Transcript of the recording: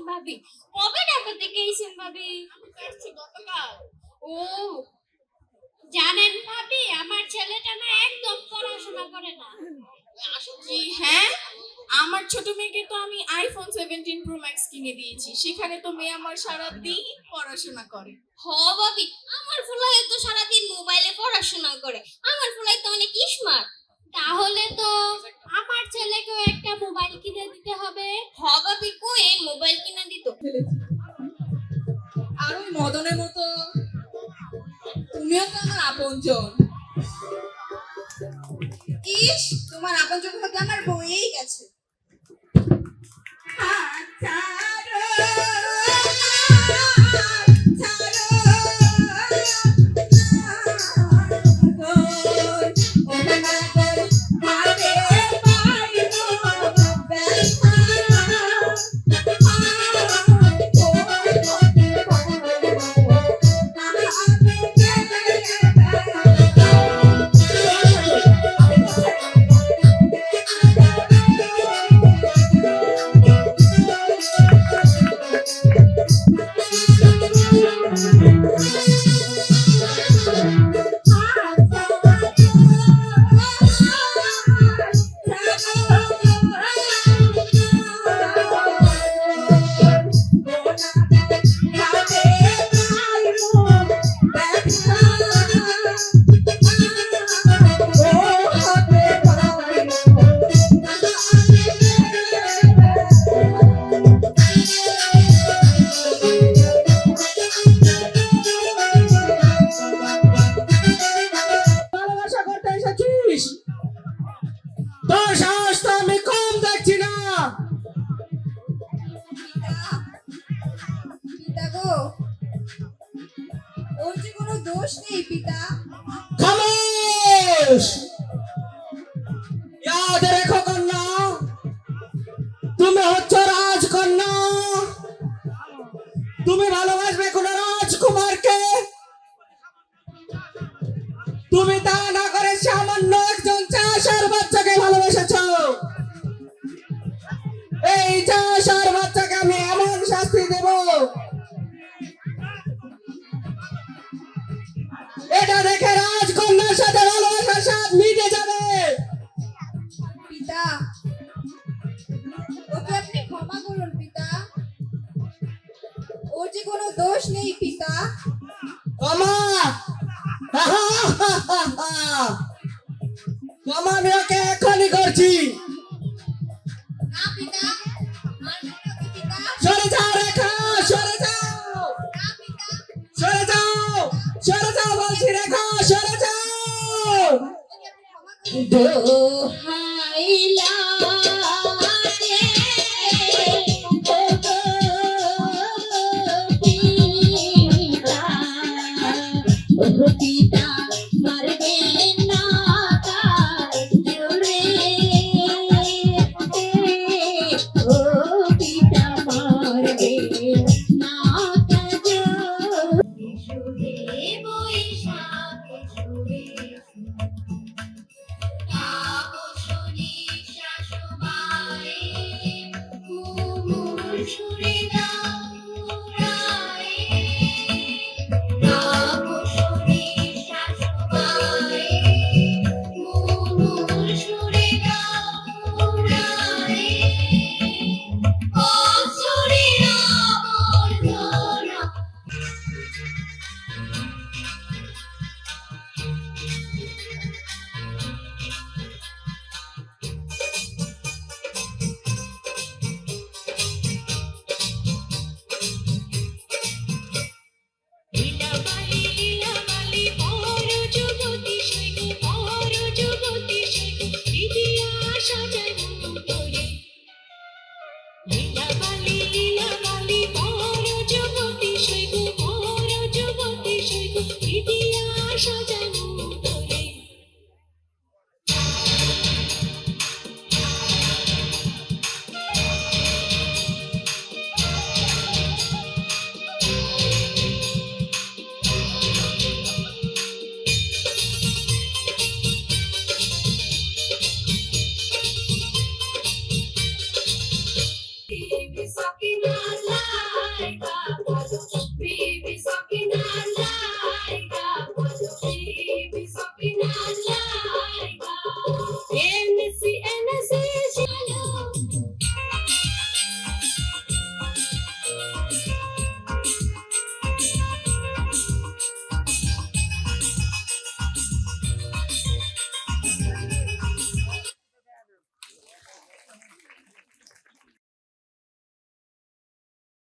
ভাবি, কবে ঢাকা থেকে এসেছেন ভাবি? গতকাল। ও, জানেন ভাবি, আমার ছেলেটা না একদম পড়াশোনা করে না। কি হ্যাঁ, আমার ছোট মেয়েকে তো আমি আইফোন 17 প্রো ম্যাক্স কিনে দিয়েছি, সেখানে তো মেয়ে আমার সারাদিন পড়াশোনা করে। হ ভাবি, আমার ফুলাই তো সারাদিন মোবাইলে পড়াশোনা করে। আমার ফুলাই তো অনেক স্মার্ট। তাহলে তো আমার ছেলেকেও একটা মোবাইল কিনে দিতে হবে। হ ভাবি, কই মোবাইল কিনে দিত? আর ওই মদনের মতো তুমিও তো আমার আপনজন। ইস, তোমার আপনজন হতে আমার বইয়েই গেছে। ভালোবাসা করতে এসেছিস, তোর সাহস তো আমি কম দেখছি না। পিতা গো, ওর যে কোনো দোষ নেই পিতা। খামোশ! याद রেখো কন্যা, তুমি হচ্ছ রাজকন্যা। তুমি ভালোবাসবে কোন রাজকুমারকে, তুমি তা না করে সামান্য একজন চাষার বাচ্চাকে ভালোবেসেছ। এই চাষার বাচ্চাকে আমি এমন শাস্তি দেব, এটা দেখে রাজকন্যার সাথে ভালোবাসার স্বাদ মিটে যাবে। পিতা, ওকে আপনি ক্ষমা করুন পিতা। ওর যে কোনো দোষ নেই পিতা। ক্ষমা ক্ষমা আমি ওকে এখনই করছি। না পিতা, মারবেন না ওকে পিতা। সরে যাও রেখা, সরে যাও, না পিতা, সরে যাও, সরে যাও বলছি রেখা, সরে যাও। ওকে আপনি ক্ষমা করুন। দোহাইলা রে, ও গো পিতা, ও পিতা, মারবেন না তার জোরে, ও পিতা, মারবেন না তার জোরে। সুরে বৈশাখ সুরে সুরে দাও